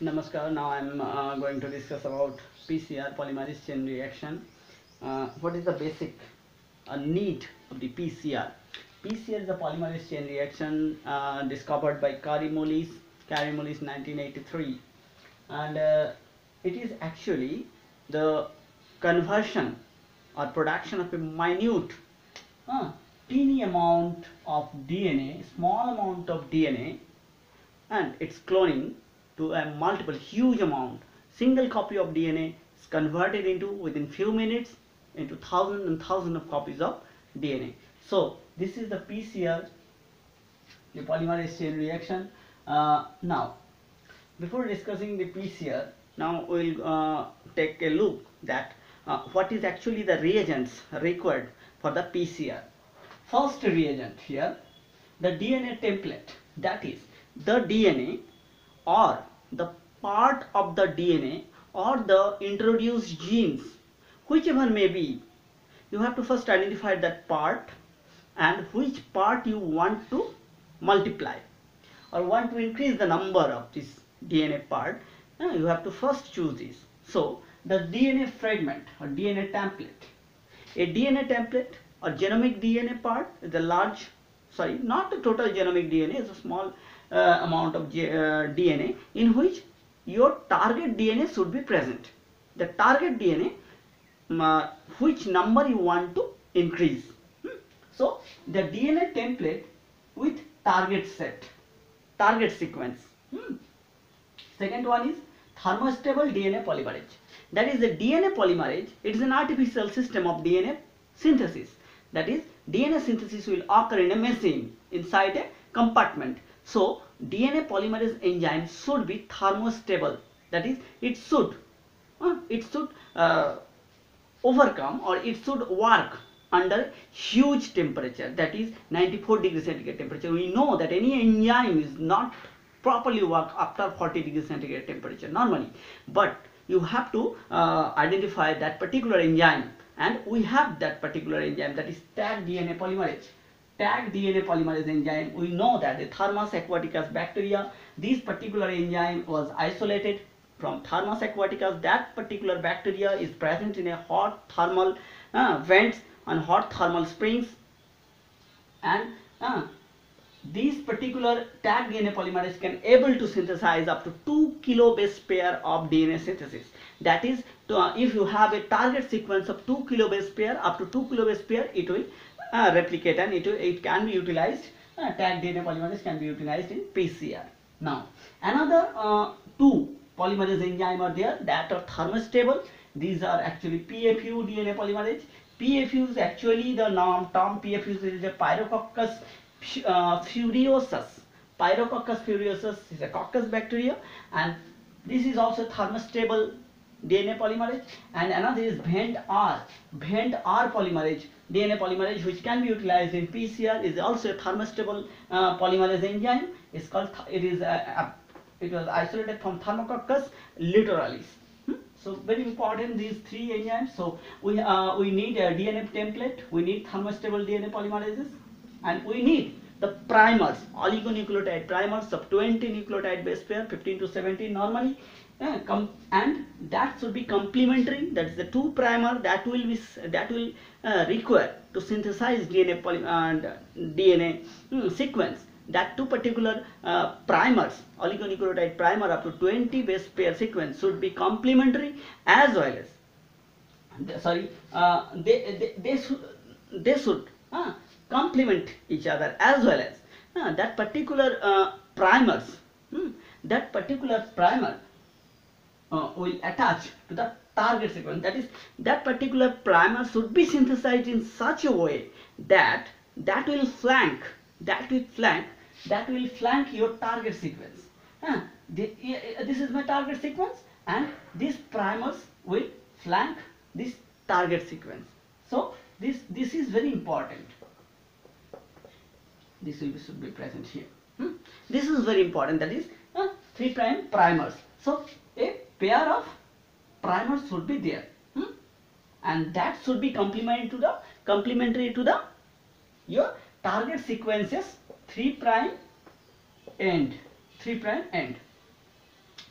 Namaskar. Now I'm going to discuss about PCR, polymerase chain reaction. What is the basic need of the PCR? PCR is a polymerase chain reaction discovered by Kary-Mullis 1983, and it is actually the conversion or production of a minute, teeny amount of DNA, small amount of DNA, and its cloning to a multiple huge amount. Single copy of DNA is converted into within few minutes into thousands and thousands of copies of DNA. So this is the PCR, the polymerase chain reaction. Now before discussing the PCR, now we'll take a look that what is actually the reagents required for the PCR. First reagent here, the DNA template, that is the DNA or the part of the DNA or the introduced genes, whichever may be. You have to first identify that part and which part you want to multiply or want to increase the number of this DNA part. You have to first choose this. So the DNA fragment or DNA template, a DNA template or genomic DNA part is a large, sorry, not the total genomic DNA, is a small amount of DNA in which your target DNA should be present. The target DNA, which number you want to increase. So the DNA template with target set, target sequence. Second one is thermostable DNA polymerase. That is the DNA polymerase. It is an artificial system of DNA synthesis. That is, DNA synthesis will occur in a machine inside a compartment. So DNA polymerase enzyme should be thermostable. That is, it should overcome, or it should work under huge temperature, that is 94 degrees centigrade temperature. We know that any enzyme is not properly work after 40 degrees centigrade temperature normally, but you have to identify that particular enzyme, and we have that particular enzyme, that is tag DNA polymerase. Tag DNA polymerase enzyme, we know that the Thermus aquaticus bacteria, this particular enzyme was isolated from Thermus aquaticus. That particular bacteria is present in a hot thermal vents and hot thermal springs, and these particular tag DNA polymerase can able to synthesize up to 2 kilobase pair of DNA synthesis. That is, if you have a target sequence of 2 kilobase pair, up to 2 kilobase pair, it will replicate, and it can be utilized. Tag DNA polymerase can be utilized in PCR. Now another two polymerase enzyme are there that are thermostable. These are actually PFU DNA polymerase. PFU is actually the term PFU is a Pyrococcus furiosus. Pyrococcus furiosus is a coccus bacteria, and this is also thermostable DNA polymerase. And another is VENT-R polymerase DNA polymerase, which can be utilized in PCR, is also a thermostable polymerase enzyme. It's called, it was isolated from Thermococcus litoralis. So very important, these three enzymes. So we need a DNA template, we need thermostable DNA polymerases, and we need the primers, oligonucleotide primers of 20 nucleotide base pair, 15 to 17 normally, and that should be complementary. That is the two primer that will require to synthesize DNA sequence. That two particular primers, oligonucleotide primer up to 20 base pair sequence should be complementary, as well as they should complement each other, as well as that particular primers, that particular primer will attach to the target sequence. That is, that particular primer should be synthesized in such a way that will flank your target sequence. This is my target sequence, and these primers will flank this target sequence. So this is very important. This should be present here. This is very important. That is 3' primers. So a pair of primers should be there, and that should be complementary to the your target sequences 3' end.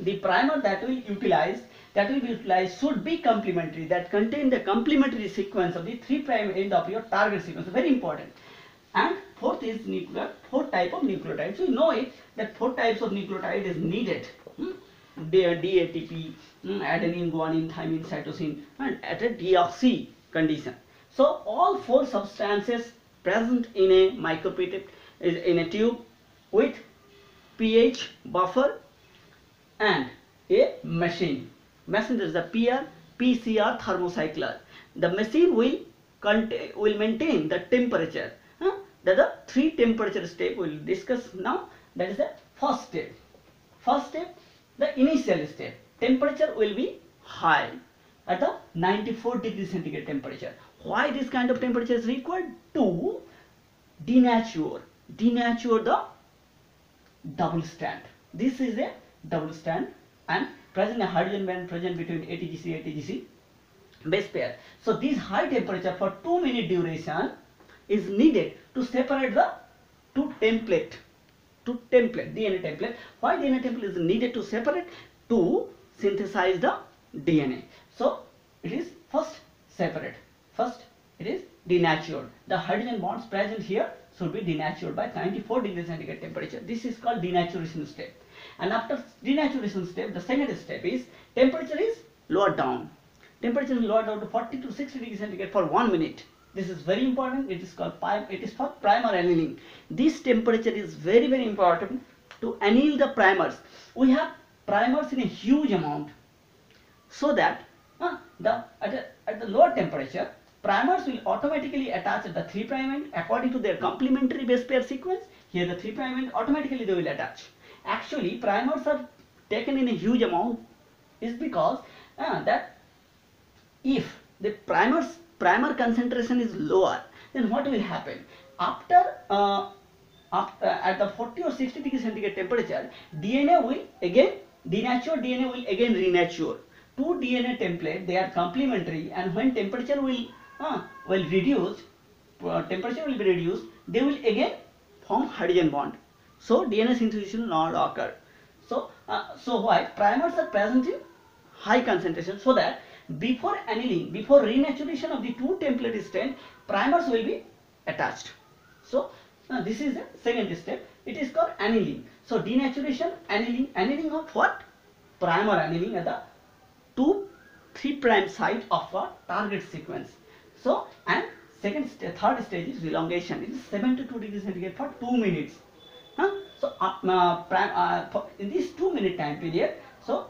the primer that will be utilized should be complementary, that contain the complementary sequence of the 3' end of your target sequence. Very important. And fourth is fourth type of nucleotide. So you know it that 4 types of nucleotide is needed. DATP, adenine, guanine, thymine, cytosine, and at a deoxy condition. So all 4 substances present in a micropipette is in a tube with pH buffer and a machine. Machine is the PCR thermocycler. The machine will maintain the temperature. That the 3 temperature step we will discuss now. That is the first step. First step, the initial step. Temperature will be high at the 94 degrees centigrade temperature. Why this kind of temperature is required? To denature the double strand. This is a double strand and present a hydrogen band present between ATGC base pair. So this high temperature for 2 minute duration is needed to separate the two template DNA template. Why DNA template is needed to separate? To synthesize the DNA. So it is first separate. First it is denatured. The hydrogen bonds present here should be denatured by 94 degrees centigrade temperature. This is called denaturation step. And after denaturation step, the second step is temperature is lowered down. Temperature is lowered down to 40 to 60 degrees centigrade for 1 minute. This is very important. It is called for primer annealing. This temperature is very important to anneal the primers. We have primers in a huge amount, so that at the lower temperature, primers will automatically attach at the 3' end according to their complementary base pair sequence. Here the 3' end automatically they will attach. Actually, primers are taken in a huge amount is because that if the primer concentration is lower, then what will happen? After at the 40 or 60 degree centigrade temperature, DNA will again denatured DNA will again renature. Two DNA template, they are complementary, and when temperature will reduce, temperature will be reduced, they will again form hydrogen bond. So DNA synthesis will not occur. So why primers are present in high concentration, so that before annealing, before renaturation of the two template strand, primers will be attached. So this is the second step. It is called annealing. So denaturation, annealing of what? Primer annealing at the 2-3' site of a target sequence. So and third stage is elongation. It is 72 degrees centigrade for 2 minutes. So in this 2 minute time period, so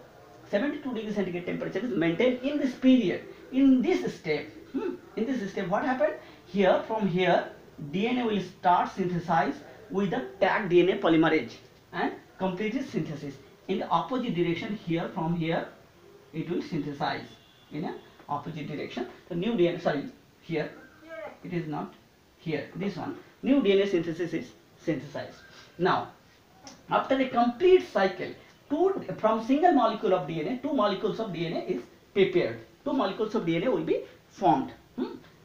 72 degrees centigrade temperature is maintained in this period. In this step, what happened? Here, from here, DNA will start synthesize with the tag DNA polymerase and complete its synthesis. In the opposite direction, here, from here, it will synthesize in a opposite direction. The new DNA, sorry, here, it is not here, this one, new DNA synthesis is synthesized. Now, after a complete cycle, from single molecule of DNA, 2 molecules of DNA is prepared. 2 molecules of DNA will be formed.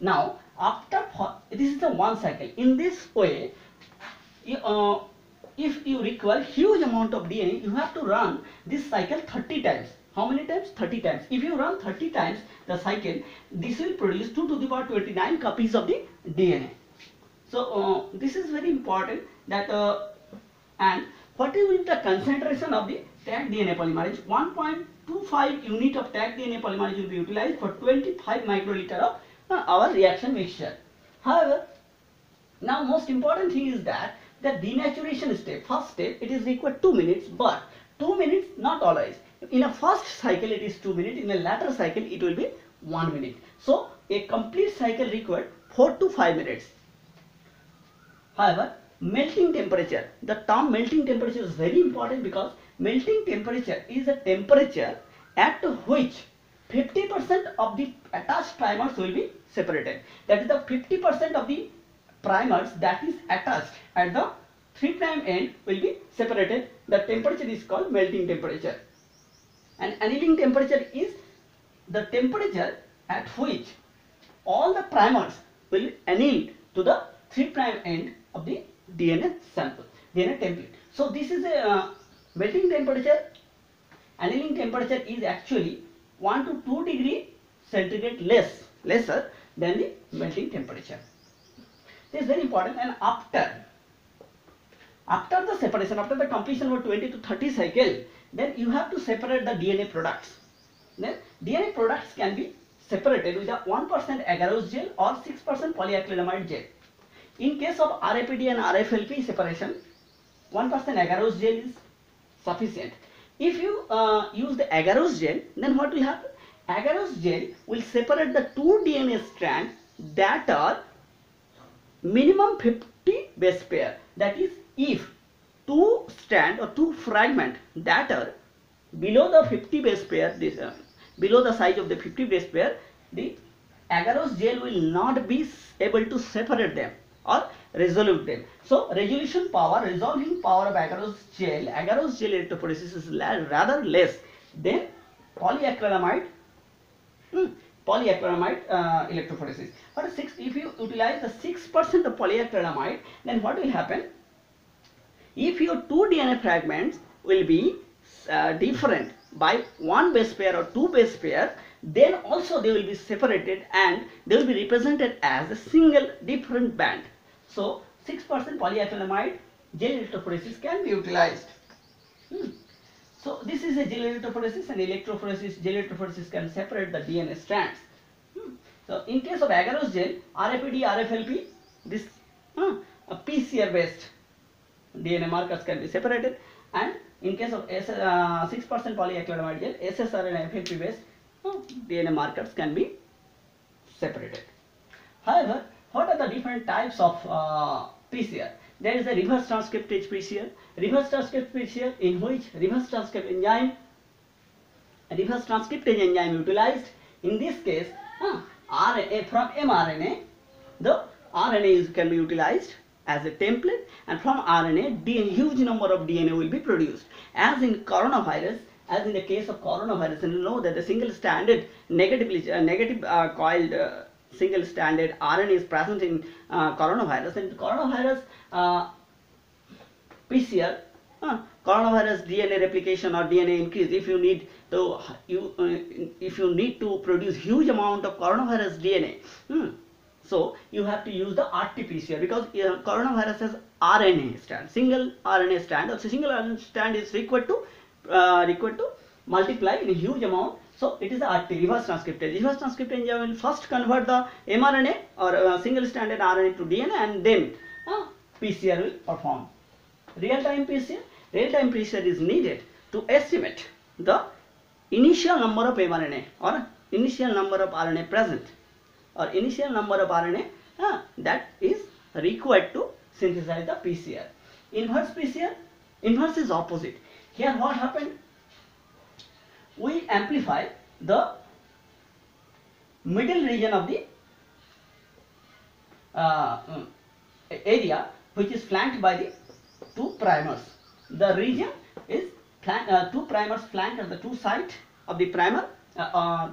Now, this is the one cycle. In this way, if you require huge amount of DNA, you have to run this cycle 30 times. How many times? 30 times. If you run 30 times the cycle, this will produce 2 to the power 29 copies of the DNA. So this is very important. That and what is the concentration of the tag DNA polymerase? 1.25 unit of tag DNA polymerase will be utilized for 25 microliter of our reaction mixture. However, now most important thing is that the denaturation step, first step, it is required 2 minutes, but 2 minutes not always. In a first cycle it is 2 minutes, in a latter cycle it will be 1 minute. So a complete cycle required 4 to 5 minutes. However, melting temperature, the term melting temperature is very important, because melting temperature is a temperature at which 50% of the attached primers will be separated. That is, the 50% of the primers that is attached at the 3' end will be separated. The temperature is called melting temperature. And annealing temperature is the temperature at which all the primers will anneal to the 3' end of the DNA sample, DNA template. So this is a melting temperature annealing temperature is actually 1 to 2 degree centigrade lesser than the melting temperature. This is very important. And after the separation, after the completion of 20 to 30 cycle, then you have to separate the DNA products. Then DNA products can be separated with a 1% agarose gel or 6% polyacrylamide gel. In case of RAPD and RFLP separation, 1% agarose gel is sufficient. If you use the agarose gel, then what will happen? Agarose gel will separate the two DNA strands that are minimum 50 base pair. That is, if two strand or two fragment that are below the 50 base pair, below the size of the 50 base pair, the agarose gel will not be able to separate them or resolve them. So resolving power of agarose gel electrophoresis is rather less than polyacrylamide electrophoresis. But if you utilize the 6% of polyacrylamide, then what will happen? If your two DNA fragments will be different by one base pair or two base pair, then also they will be separated and they will be represented as a single different band. So 6% polyacrylamide gel electrophoresis can be utilized. So this is a gel electrophoresis, and gel electrophoresis can separate the DNA strands. So in case of agarose gel, RAPD, RFLP, this PCR based DNA markers can be separated, and in case of 6% polyacrylamide gel, SSR and FLP based DNA markers can be separated. However, what are the different types of PCR? There is a reverse transcriptase PCR. Reverse transcriptase PCR, in which reverse transcriptase enzyme utilized. In this case, RNA from mRNA, the RNA can be utilized as a template, and from RNA, huge number of DNA will be produced. As in coronavirus, as in the case of coronavirus, and you know that the single stranded coiled single stranded RNA is present in coronavirus, and coronavirus PCR, coronavirus DNA replication or DNA increase. If you need to produce huge amount of coronavirus DNA, so you have to use the RT-PCR, because coronavirus has RNA strand, single RNA strand. Also, single RNA strand is required to multiply in a huge amount. So it is the RT, reverse transcriptase. Reverse transcriptase enzyme will first convert the mRNA or single stranded RNA to DNA, and then PCR will perform. Real-time PCR is needed to estimate the initial number of mRNA or initial number of RNA present, or initial number of RNA that is required to synthesize the PCR. Inverse PCR, inverse is opposite. Here what happened? We amplify the middle region of the area which is flanked by the two primers. The region is two primers flanked at the two sides of the primer,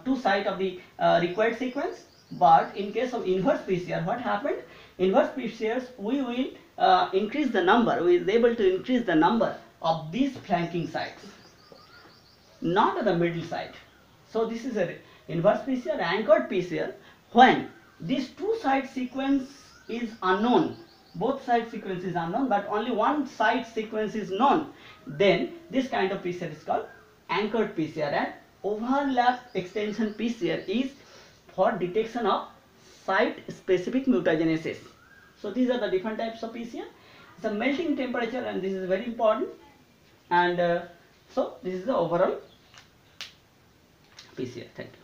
two sides of the required sequence. But in case of inverse PCR, what happened? Inverse PCRs, we will increase the number. We is able to increase the number of these flanking sites, not at the middle side. So this is a inverse PCR, anchored PCR. When this two side sequence is unknown, both side sequence is unknown, but only one side sequence is known, then this kind of PCR is called anchored PCR. And overlap extension PCR is for detection of site specific mutagenesis. So these are the different types of PCR. It's a melting temperature, and this is very important. And so this is the overall PCR. Thank you.